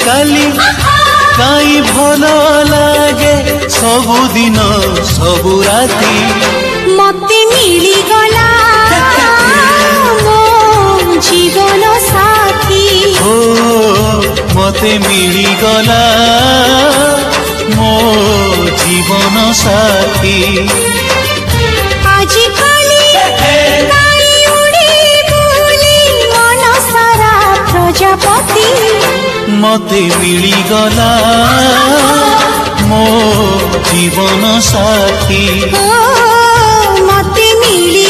काली काई भल लागे सबुदिन सबु राती मते मिली गला मो जीवन साथी हो मते मिली गला मो जीवन साथी आज काली काई उड़ी बुली मन सारा प्रजापति मते मिली गला मो जीवन साथी मते मिली